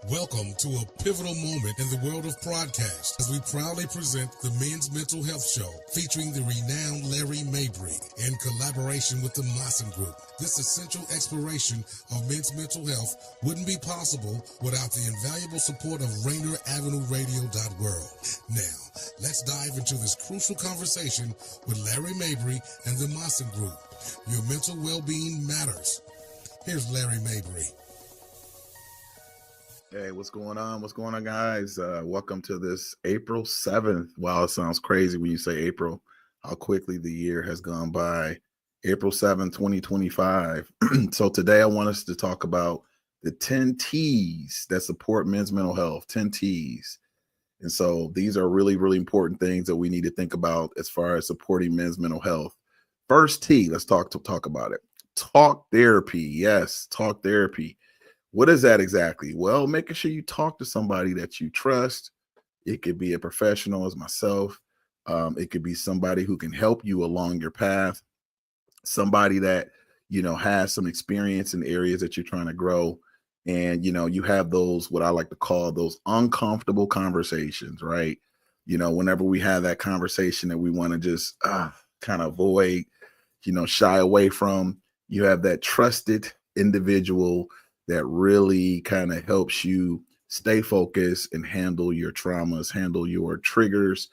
Welcome to a pivotal moment in the world of broadcast as we proudly present the Men's Mental Health Show featuring the renowned Larry Mabry in collaboration with the Maassen Group. This essential exploration of men's mental health wouldn't be possible without the invaluable support of Rainier Avenue Radio World. Now, let's dive into this crucial conversation with Larry Mabry and the Maassen Group. Your mental well-being matters. Here's Larry Mabry. Hey, what's going on? What's going on, guys? Welcome to this April 7th. Wow, it sounds crazy when you say April, how quickly the year has gone by. April 7th, 2025. So today I want us to talk about the 10 T's that support men's mental health, 10 T's. And so these are really, really important things that we need to think about as far as supporting men's mental health. First T, let's talk about it. Talk therapy. Yes, talk therapy. What is that exactly? Well, making sure you talk to somebody that you trust. It could be a professional as myself. It could be somebody who can help you along your path. Somebody that, has some experience in areas that you're trying to grow. And, you have those, what I like to call those uncomfortable conversations, right? Whenever we have that conversation that we want to just kind of avoid, shy away from, you have that trusted individual that really kind of helps you stay focused and handle your traumas, handle your triggers,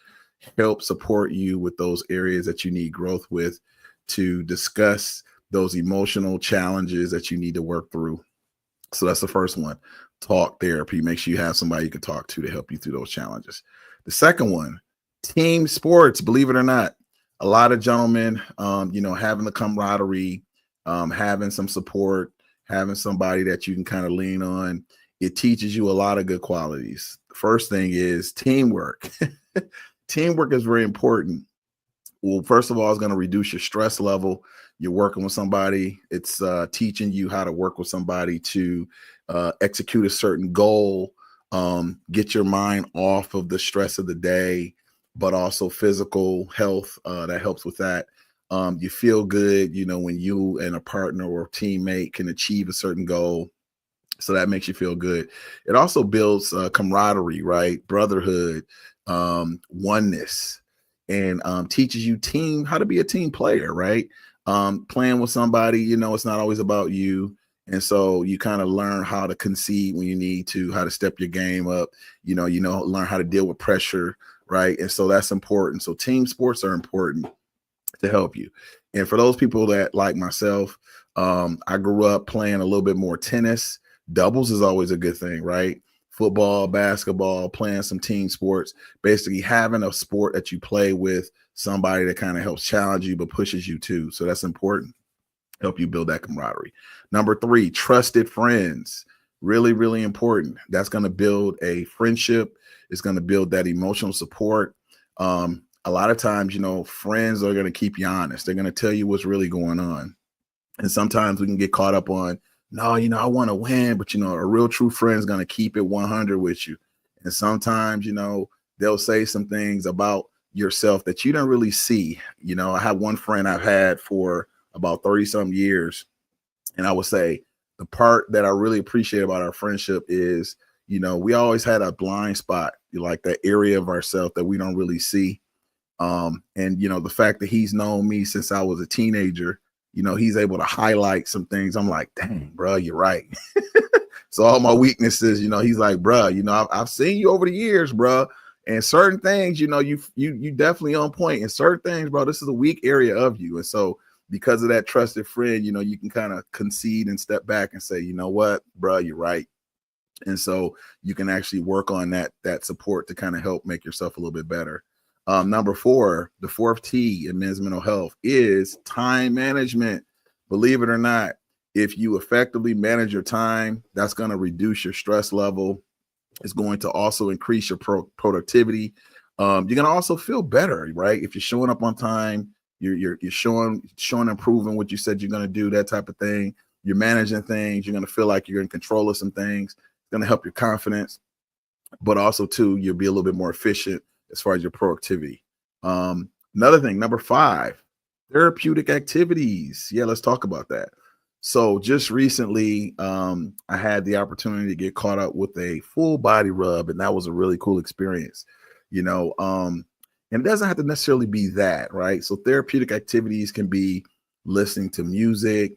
help support you with those areas that you need growth with, to discuss those emotional challenges that you need to work through. So that's the first one, talk therapy. Make sure you have somebody you can talk to help you through those challenges. The second one, team sports, believe it or not. A lot of gentlemen, having the camaraderie, having some support, having somebody that you can kind of lean on, it teaches you a lot of good qualities. The first thing is teamwork. Teamwork is very important. Well, first of all, it's going to reduce your stress level. You're working with somebody. It's teaching you how to work with somebody to execute a certain goal, get your mind off of the stress of the day, but also physical health. That helps with that. You feel good, when you and a partner or a teammate can achieve a certain goal. So that makes you feel good. It also builds camaraderie, right? Brotherhood, oneness, and teaches you how to be a team player, right? Playing with somebody, it's not always about you. And so you kind of learn how to concede when you need to, how to step your game up, learn how to deal with pressure, right? And so that's important. So team sports are important to help you. And for those people that, like myself, I grew up playing a little bit more tennis. Doubles is always a good thing, right? Football, basketball, playing some team sports, basically having a sport that you play with somebody that kind of helps challenge you but pushes you too. So that's important. Help you build that camaraderie. Number 3, trusted friends. Really, really important. That's going to build a friendship. It's going to build that emotional support. A lot of times, friends are going to keep you honest. They're going to tell you what's really going on. And sometimes we can get caught up on, no, I want to win, but, a real true friend is going to keep it 100 with you. And sometimes, they'll say some things about yourself that you don't really see. I have one friend I've had for about 30 some years. And I would say the part that I really appreciate about our friendship is, we always had a blind spot, like that area of ourselves that we don't really see. And the fact that he's known me since I was a teenager, he's able to highlight some things. I'm like, dang, bro, you're right. So all my weaknesses, he's like, bro, I've seen you over the years, bro. And certain things, you definitely on point. And certain things, bro, this is a weak area of you. And so because of that trusted friend, you can kind of concede and step back and say, you know what, bro, you're right. And so you can actually work on that support to kind of help make yourself a little bit better. Number 4, the 4th T in men's mental health is time management. Believe it or not, if you effectively manage your time, that's going to reduce your stress level. It's going to also increase your productivity. You're going to also feel better, right? If you're showing up on time, you're showing and proving what you said you're going to do, that type of thing. You're managing things. You're going to feel like you're in control of some things. It's going to help your confidence, but also too, you'll be a little bit more efficient as far as your productivity. Another thing, number 5, therapeutic activities. Yeah, let's talk about that. So just recently, I had the opportunity to get caught up with a full body rub, and that was a really cool experience, you know. And it doesn't have to necessarily be that, right? So therapeutic activities can be listening to music,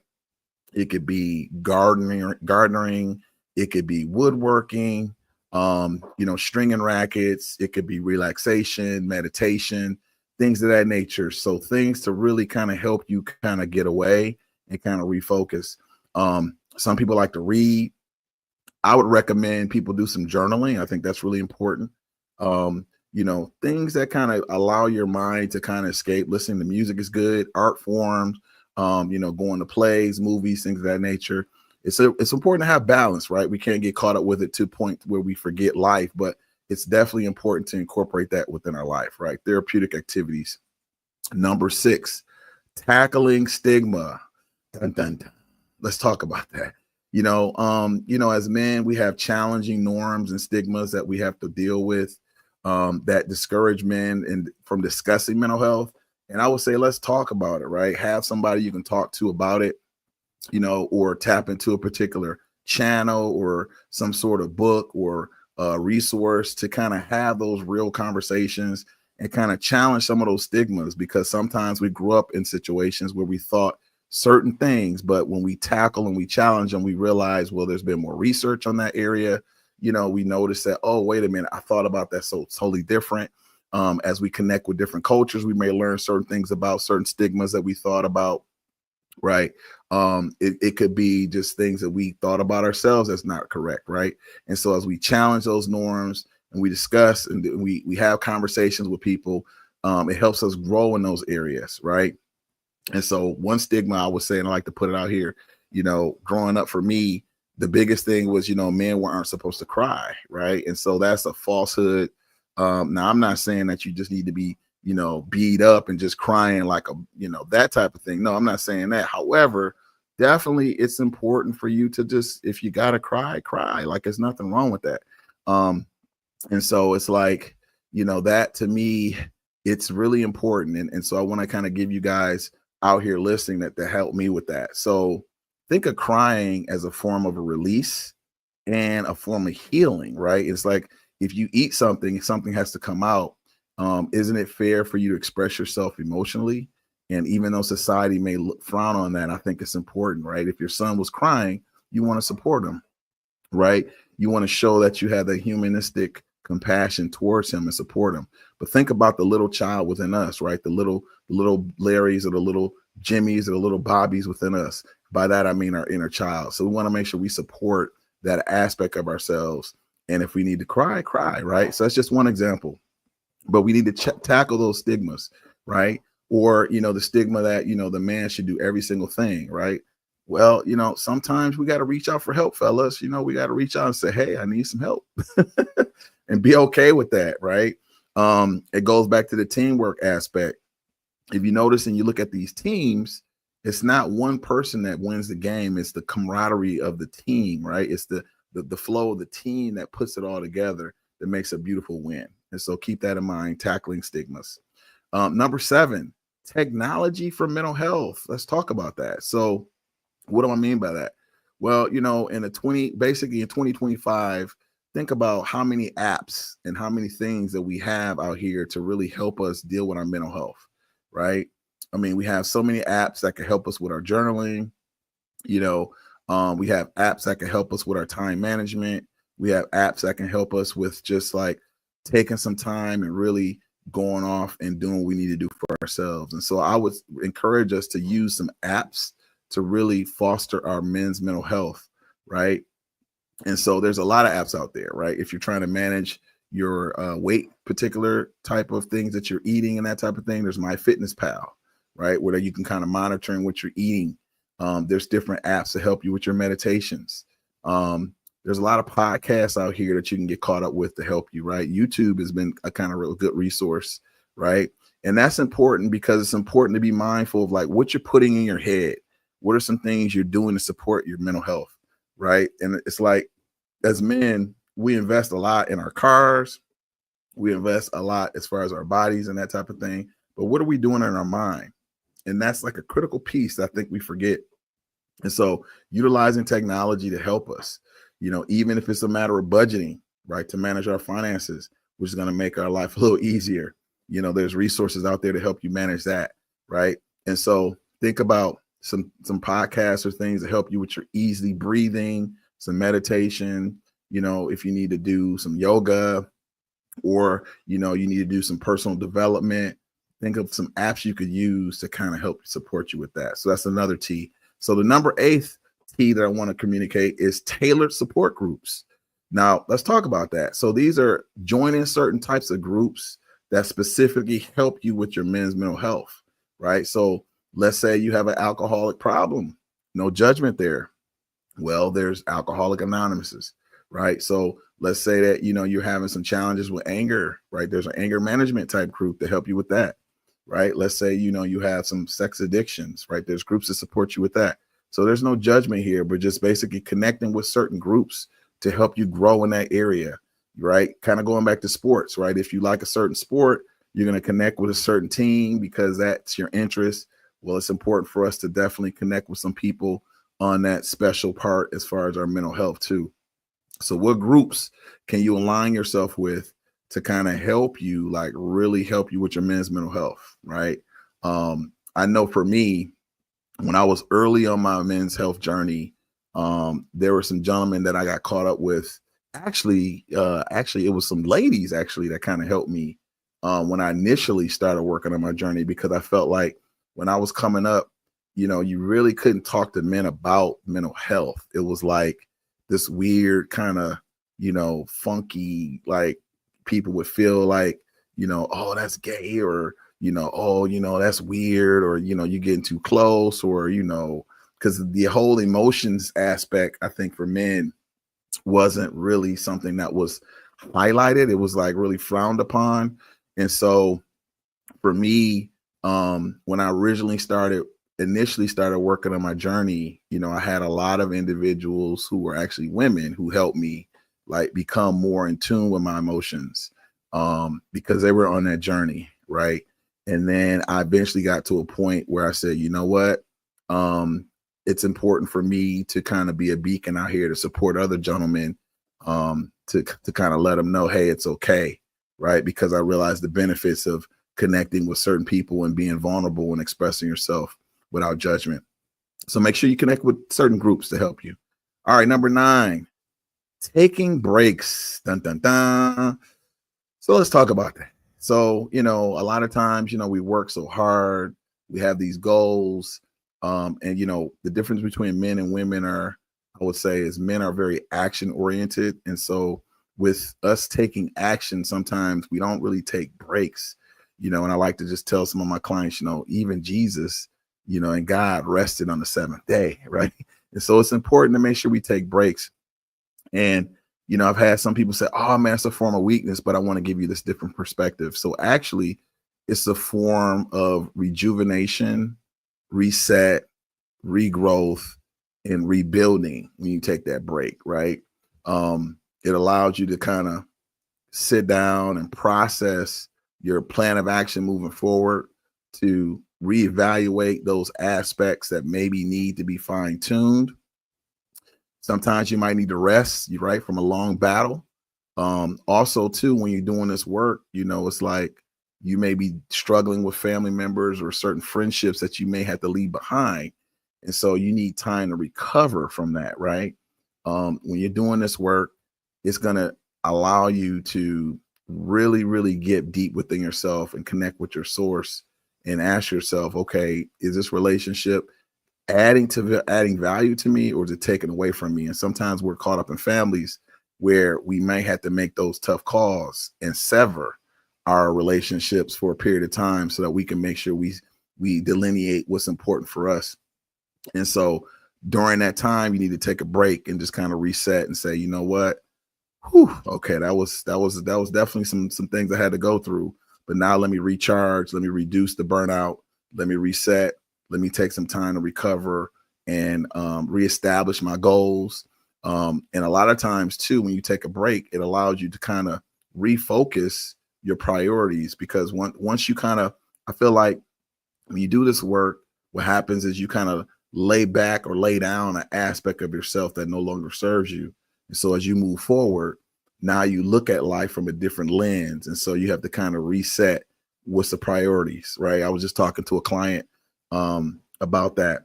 it could be gardening, it could be woodworking, stringing rackets, it could be relaxation, meditation, things of that nature. So things to really kind of help you kind of get away and kind of refocus. Some people like to read. I would recommend people do some journaling. I think that's really important. Things that kind of allow your mind to kind of escape. Listening to music is good. Art forms, going to plays, movies, things of that nature. It's important to have balance, right? We can't get caught up with it to a point where we forget life, but it's definitely important to incorporate that within our life, right? Therapeutic activities. Number 6, tackling stigma. Dun, dun, dun. Let's talk about that. As men, we have challenging norms and stigmas that we have to deal with, that discourage men and from discussing mental health. And I would say, let's talk about it, right? Have somebody you can talk to about it, or tap into a particular channel or some sort of book or resource to kind of have those real conversations and kind of challenge some of those stigmas, because sometimes we grew up in situations where we thought certain things, but when we tackle and we challenge them, we realize, well, there's been more research on that area. We notice that, oh, wait a minute, I thought about that so totally different. As we connect with different cultures, we may learn certain things about certain stigmas that we thought about, right? It could be just things that we thought about ourselves that's not correct, right? And so as we challenge those norms and we discuss and we have conversations with people, it helps us grow in those areas, right? And so one stigma I was saying, I like to put it out here, growing up for me, the biggest thing was, men aren't supposed to cry, right? And so that's a falsehood. Now, I'm not saying that you just need to be, beat up and just crying like that type of thing. No, I'm not saying that. However, definitely it's important for you to just, if you got to cry, cry. Like there's nothing wrong with that. And so it's like, that to me, it's really important. And so I want to kind of give you guys out here listening that help me with that. So think of crying as a form of a release and a form of healing, right? It's like if you eat something, something has to come out. Isn't it fair for you to express yourself emotionally? And even though society may frown on that, I think it's important, right? If your son was crying, you want to support him, right? You want to show that you have the humanistic compassion towards him and support him. But think about the little child within us, right? The little Larrys or the little Jimmys or the little Bobbies within us. By that, I mean our inner child. So we want to make sure we support that aspect of ourselves. And if we need to cry, cry, right? So that's just one example. But we need to tackle those stigmas, right? Or, the stigma that, the man should do every single thing, right? Well, sometimes we got to reach out for help, fellas. We got to reach out and say, hey, I need some help and be okay with that, right? It goes back to the teamwork aspect. If you notice and you look at these teams, it's not one person that wins the game. It's the camaraderie of the team, right? It's the flow of the team that puts it all together that makes a beautiful win. And so keep that in mind, tackling stigmas. Number 7, technology for mental health. Let's talk about that. So what do I mean by that? Well, in 2025, think about how many apps and how many things that we have out here to really help us deal with our mental health, right? I mean, we have so many apps that can help us with our journaling. We have apps that can help us with our time management. We have apps that can help us with just like taking some time and really going off and doing what we need to do for ourselves. And so I would encourage us to use some apps to really foster our men's mental health, right? And so there's a lot of apps out there, right? If you're trying to manage your weight, particular type of things that you're eating and that type of thing, there's MyFitnessPal, right? Where you can kind of monitoring what you're eating. There's different apps to help you with your meditations. There's a lot of podcasts out here that you can get caught up with to help you, right? YouTube has been a kind of real good resource, right? And that's important because it's important to be mindful of like what you're putting in your head. What are some things you're doing to support your mental health, right? And it's like, as men, we invest a lot in our cars. We invest a lot as far as our bodies and that type of thing. But what are we doing in our mind? And that's like a critical piece that I think we forget. And so utilizing technology to help us, even if it's a matter of budgeting, right, to manage our finances, which is going to make our life a little easier. There's resources out there to help you manage that, right? And so think about some podcasts or things to help you with your easy breathing, some meditation, if you need to do some yoga, or you need to do some personal development. Think of some apps you could use to kind of help support you with that. So that's another T. So the number 8th T that I want to communicate is tailored support groups. Now let's talk about that. So these are joining certain types of groups that specifically help you with your men's mental health, right? So let's say you have an alcoholic problem, no judgment there. Well, there's Alcoholic Anonymous, right? So let's say that, you're having some challenges with anger, right? There's an anger management type group to help you with that, right? Let's say, you have some sex addictions, right? There's groups that support you with that. So there's no judgment here, but just basically connecting with certain groups to help you grow in that area, right? Kind of going back to sports, right? If you like a certain sport, you're going to connect with a certain team because that's your interest. Well, it's important for us to definitely connect with some people on that special part as far as our mental health too. So what groups can you align yourself with to kind of help you, like really help you with your men's mental health, right? I know for me, when I was early on my men's health journey, there were some gentlemen that I got caught up with. Actually, it was some ladies actually that kind of helped me when I initially started working on my journey, because I felt like when I was coming up, you really couldn't talk to men about mental health. It was like this weird kind of, funky, like people would feel like, oh, that's gay, or, oh, that's weird, or, you're getting too close, or, because the whole emotions aspect, I think for men wasn't really something that was highlighted. It was like really frowned upon. And so for me, when I initially started working on my journey, I had a lot of individuals who were actually women who helped me like become more in tune with my emotions, because they were on that journey, right? And then I eventually got to a point where I said, you know what? It's important for me to kind of be a beacon out here to support other gentlemen, to kind of let them know, hey, it's okay, right? Because I realized the benefits of connecting with certain people and being vulnerable and expressing yourself without judgment. So make sure you connect with certain groups to help you. All right, number 9, taking breaks. Dun, dun, dun. So let's talk about that. So, a lot of times, we work so hard, we have these goals, and, the difference between men and women I would say, is men are very action oriented. And so with us taking action, sometimes we don't really take breaks, and I like to just tell some of my clients, even Jesus, and God rested on the 7th day, right? And so it's important to make sure we take breaks. And, I've had some people say, oh man, it's a form of weakness, but I want to give you this different perspective. So actually it's a form of rejuvenation, reset, regrowth, and rebuilding when you take that break, right? It allows you to kind of sit down and process your plan of action moving forward, to reevaluate those aspects that maybe need to be fine-tuned. Sometimes you might need to rest, right, from a long battle. Also, too, when you're doing this work, it's like you may be struggling with family members or certain friendships that you may have to leave behind. And so you need time to recover from that, right? When you're doing this work, it's going to allow you to really, really get deep within yourself and connect with your source and ask yourself, okay, is this relationship adding value to me, or is it taken away from me? And sometimes we're caught up in families where we may have to make those tough calls and sever our relationships for a period of time so that we can make sure we delineate what's important for us. And so during that time, you need to take a break and just kind of reset and say, you know what? Whew, okay, that was definitely some things I had to go through. But now let me recharge, let me reduce the burnout, let me reset, let me take some time to recover and reestablish my goals. And a lot of times too, when you take a break, it allows you to kind of refocus your priorities, because once you kind of, I feel like when you do this work, what happens is you kind of lay back or lay down an aspect of yourself that no longer serves you. And so as you move forward, now you look at life from a different lens. And so you have to kind of reset what's the priorities, right? I was just talking to a client about that.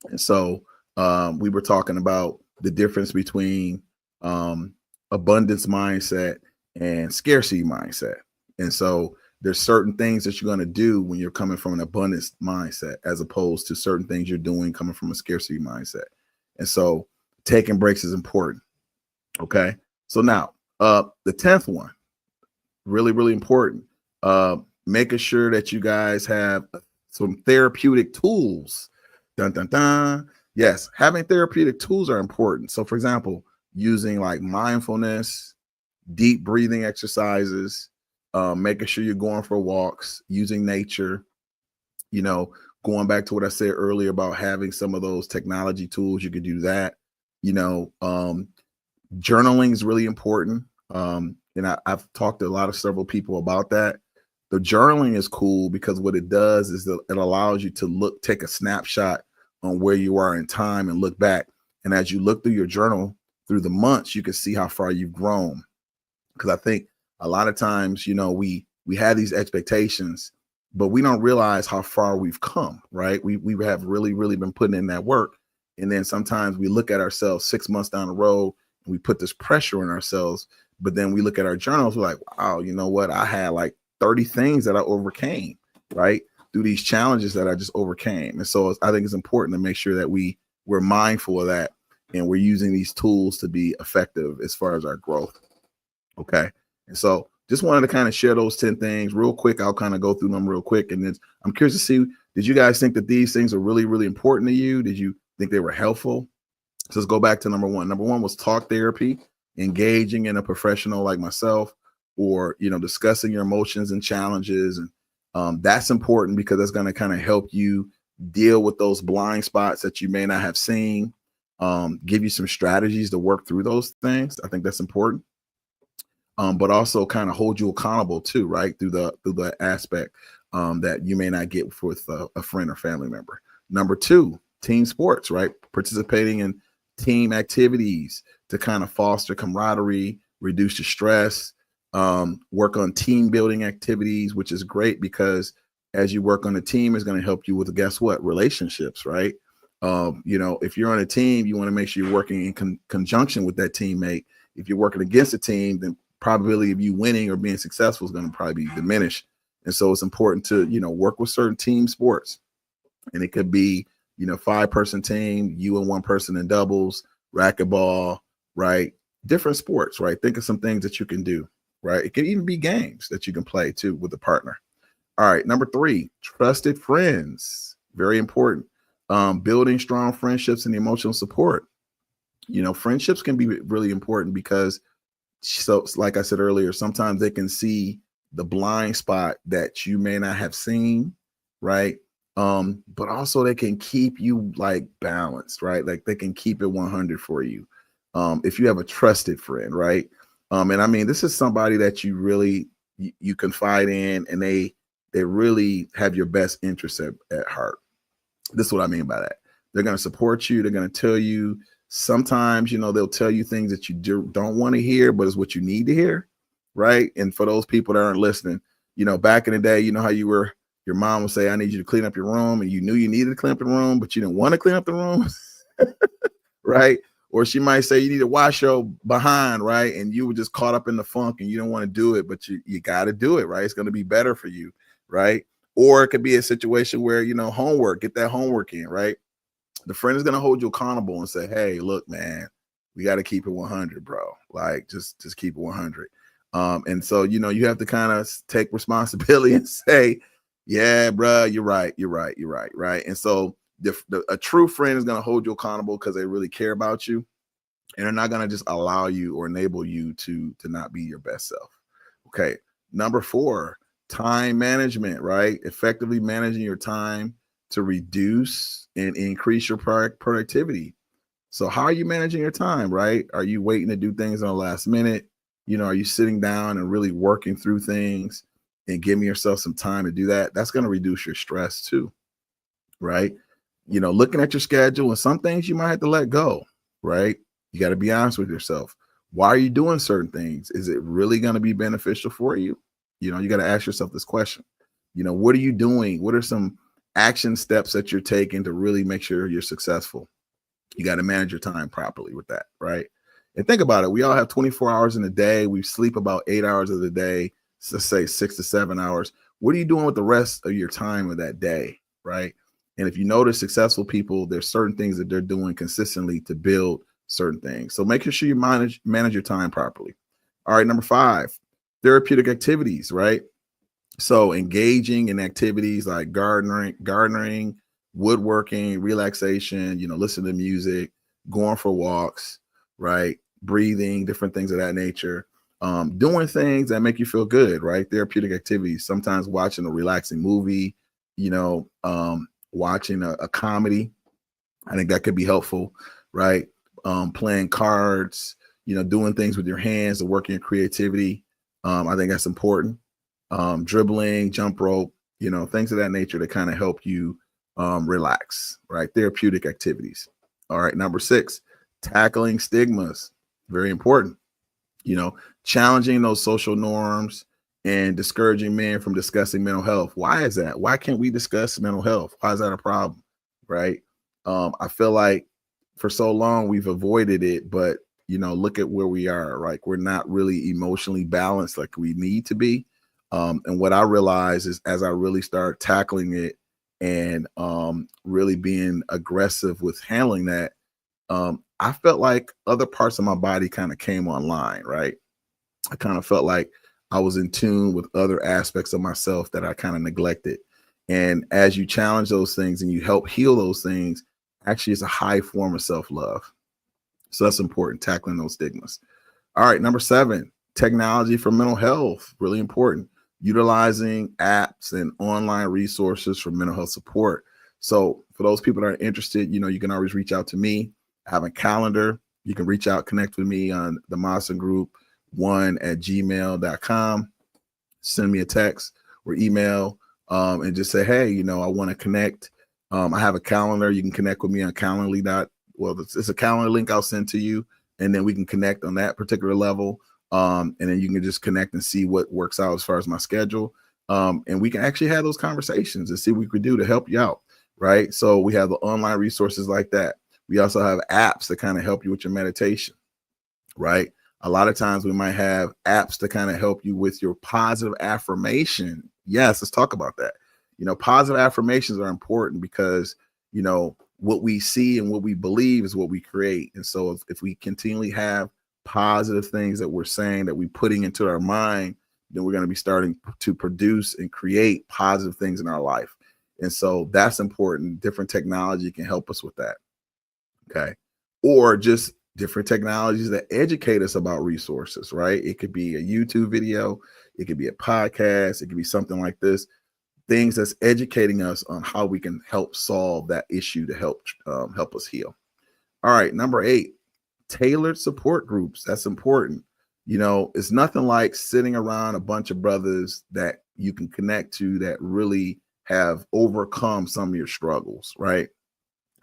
And so we were talking about the difference between abundance mindset and scarcity mindset. And so there's certain things that you're going to do when you're coming from an abundance mindset, as opposed to certain things you're doing coming from a scarcity mindset. And so taking breaks is important. Okay. So now the 10th one, really, really important. Making sure that you guys have some therapeutic tools. Dun, dun, dun. Yes, having therapeutic tools are important. So for example, using like mindfulness, deep breathing exercises, making sure you're going for walks, using nature, going back to what I said earlier about having some of those technology tools, you could do that. Journaling is really important. And I've talked to several people about that. The journaling is cool because what it does is that it allows you to take a snapshot on where you are in time and look back. And as you look through your journal through the months, you can see how far you've grown. Because I think a lot of times, we have these expectations, but we don't realize how far we've come, right? We have really, really been putting in that work. And then sometimes we look at ourselves 6 months down the road and we put this pressure on ourselves. But then we look at our journals, we're like, wow, you know what? I had like 30 things that I overcame, right? Through these challenges that I just overcame. And so I think it's important to make sure that we're mindful of that and we're using these tools to be effective as far as our growth. Okay. And so just wanted to kind of share those 10 things real quick. I'll kind of go through them real quick. And then I'm curious to see, did you guys think that these things are really, really important to you? Did you think they were helpful? So let's go back to number one. Number one was talk therapy, engaging in a professional like myself, or, discussing your emotions and challenges. And that's important because that's going to kind of help you deal with those blind spots that you may not have seen, give you some strategies to work through those things. I think that's important. But also kind of hold you accountable too, right? Through the aspect that you may not get with a friend or family member. Number two, team sports, right? Participating in team activities to kind of foster camaraderie, reduce the stress, work on team building activities, which is great because as you work on a team, it's going to help you with, guess what? Relationships, right? If you're on a team, you want to make sure you're working in conjunction with that teammate. If you're working against a team, then probability of you winning or being successful is going to probably be diminished. And so it's important to, work with certain team sports. And it could be, 5-person team, you and one person in doubles, racquetball, right? Different sports, right? Think of some things that you can do, right? It could even be games that you can play too with a partner. All right. Number 3, trusted friends. Very important. Building strong friendships and emotional support. Friendships can be really important because, so like I said earlier, sometimes they can see the blind spot that you may not have seen, right? But also they can keep you like balanced, right? Like they can keep it 100 for you. If you have a trusted friend, right? And I mean, this is somebody that you really, you confide in, and they really have your best interests at heart. This is what I mean by that. They're going to support you. They're going to tell you. Sometimes, they'll tell you things that you don't want to hear, but it's what you need to hear, right? And for those people that aren't listening, back in the day, how your mom would say, I need you to clean up your room, and you knew you needed to clean up the room, but you didn't want to clean up the room, right? Or she might say you need to wash your behind, right? And you were just caught up in the funk and you don't want to do it, but you got to do it, right? It's going to be better for you, right? Or it could be a situation where, homework, get that homework in, right? The friend is going to hold you accountable and say, hey, look, man, we got to keep it 100, bro. Like, just keep it 100. And so, you have to kind of take responsibility and say, yeah, bro, you're right. Right. And so a true friend is going to hold you accountable because they really care about you. And they're not going to just allow you or enable you to not be your best self. Okay. Number 4, time management, right? Effectively managing your time to reduce and increase your productivity. So how are you managing your time, right? Are you waiting to do things on the last minute? Are you sitting down and really working through things and giving yourself some time to do that? That's going to reduce your stress too, right? looking at your schedule, and some things you might have to let go, right? You got to be honest with yourself. Why are you doing certain things? Is it really going to be beneficial for you? You got to ask yourself this question. What are you doing? What are some action steps that you're taking to really make sure you're successful? You got to manage your time properly with that, right? And think about it. We all have 24 hours in a day. We sleep about 8 hours of the day, let's say 6 to 7 hours. What are you doing with the rest of your time of that day, right? And if you notice successful people, there's certain things that they're doing consistently to build certain things. So make sure you manage your time properly. All right, number 5, therapeutic activities, right? So engaging in activities like gardening, woodworking, relaxation, listening to music, going for walks, right? Breathing, different things of that nature. Doing things that make you feel good, right? Therapeutic activities, sometimes watching a relaxing movie, watching a comedy. I think that could be helpful, right? Playing cards, doing things with your hands and working your creativity. I think that's important. Dribbling, jump rope, things of that nature that kind of help you relax, right? Therapeutic activities. All right. Number 6, tackling stigmas. Very important. Challenging those social norms and discouraging men from discussing mental health. Why is that? Why can't we discuss mental health? Why is that a problem? Right. I feel like for so long we've avoided it, but look at where we are. Like, we're not really emotionally balanced like we need to be. And what I realized is, as I really start tackling it and really being aggressive with handling that, I felt like other parts of my body kind of came online, right? I kind of felt like I was in tune with other aspects of myself that I kind of neglected. And as you challenge those things and you help heal those things, actually it's a high form of self-love. So that's important, tackling those stigmas. All right, number 7, technology for mental health, really important. Utilizing apps and online resources for mental health support. So for those people that are interested, you can always reach out to me. I have a calendar. You can reach out, connect with me on the Maassen Group 1@gmail.com. Send me a text or email and just say, hey, I want to connect. I have a calendar. You can connect with me on Calendly. It's a calendar link I'll send to you, and then we can connect on that particular level. And then you can just connect and see what works out as far as my schedule. And we can actually have those conversations and see what we could do to help you out, right? So we have the online resources like that. We also have apps that kind of help you with your meditation, right? A lot of times we might have apps to kind of help you with your positive affirmation. Yes, let's talk about that. Positive affirmations are important because, what we see and what we believe is what we create. And so if we continually have positive things that we're saying, that we're putting into our mind, then we're going to be starting to produce and create positive things in our life. And so that's important. Different technology can help us with that. Okay. Or just different technologies that educate us about resources, right? It could be a YouTube video. It could be a podcast. It could be something like this. Things that's educating us on how we can help solve that issue to help us heal. All right. Number 8, tailored support groups. That's important. It's nothing like sitting around a bunch of brothers that you can connect to that really have overcome some of your struggles, right?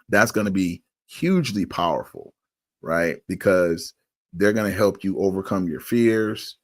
That's going to be hugely powerful, right? Because they're going to help you overcome your fears.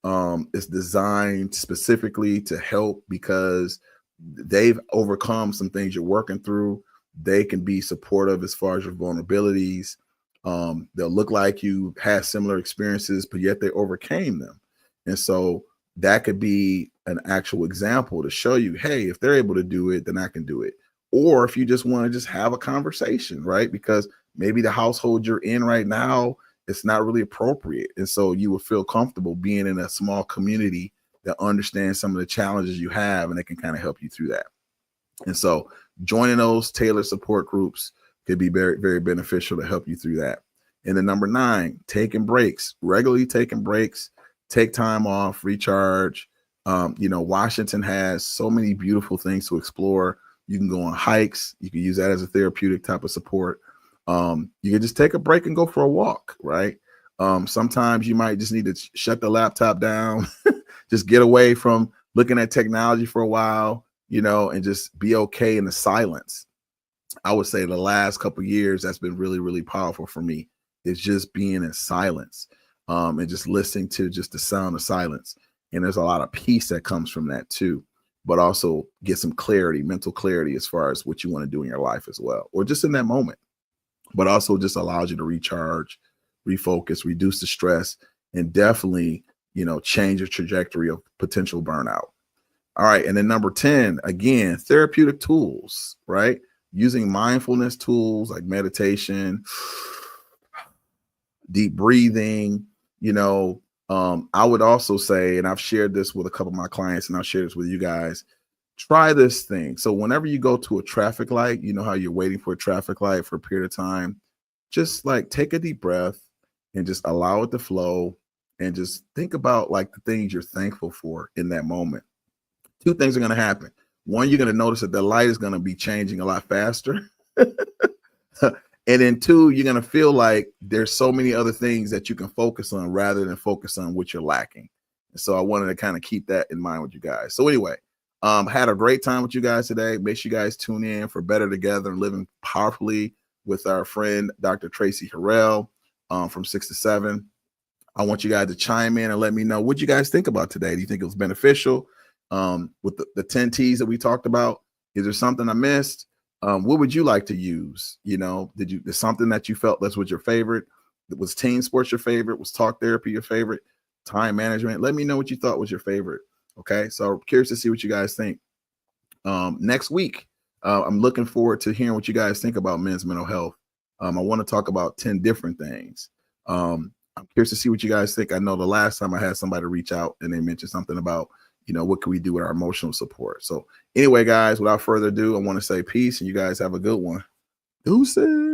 It's designed specifically to help because they've overcome some things you're working through. They can be supportive as far as your vulnerabilities. They'll look like you had similar experiences, but yet they overcame them. And so that could be an actual example to show you, hey, if they're able to do it, then I can do it. Or if you just want to just have a conversation, right? Because maybe the household you're in right now, it's not really appropriate. And so you will feel comfortable being in a small community that understands some of the challenges you have, and they can kind of help you through that. And so joining those tailored support groups could be very, very beneficial to help you through that. And then number 9, taking breaks, regularly taking breaks, take time off, recharge. Washington has so many beautiful things to explore. You can go on hikes. You can use that as a therapeutic type of support. You can just take a break and go for a walk, right? Sometimes you might just need to shut the laptop down, just get away from looking at technology for a while, and just be okay in the silence. I would say the last couple of years that's been really, really powerful for me is just being in silence, and just listening to just the sound of silence. And there's a lot of peace that comes from that too, but also get some clarity, mental clarity as far as what you want to do in your life as well, or just in that moment, but also just allows you to recharge, refocus, reduce the stress, and definitely, change your trajectory of potential burnout. All right. And then number 10, again, therapeutic tools, right? Using mindfulness tools like meditation, deep breathing, I would also say, and I've shared this with a couple of my clients and I'll share this with you guys, try this thing. So whenever you go to a traffic light, you know how you're waiting for a traffic light for a period of time, just like take a deep breath and just allow it to flow and just think about like the things you're thankful for in that moment. Two things are going to happen. One, you're going to notice that the light is going to be changing a lot faster. And then two, you're going to feel like there's so many other things that you can focus on rather than focus on what you're lacking. And so I wanted to kind of keep that in mind with you guys. So anyway, had a great time with you guys today. Make sure you guys tune in for Better Together and Living Powerfully with our friend, Dr. Tracy Harrell, from 6 to 7. I want you guys to chime in and let me know what you guys think about today. Do you think it was beneficial? With the 10 T's that we talked about? Is there something I missed? What would you like to use? There's something that you felt that was your favorite? Was team sports your favorite? Was talk therapy your favorite? Time management? Let me know what you thought was your favorite. Okay. So I'm curious to see what you guys think. Next week, I'm looking forward to hearing what you guys think about men's mental health. I want to talk about 10 different things. I'm curious to see what you guys think. I know the last time I had somebody reach out and they mentioned something about, what can we do with our emotional support? So anyway, guys, without further ado, I want to say peace and you guys have a good one. Deuces.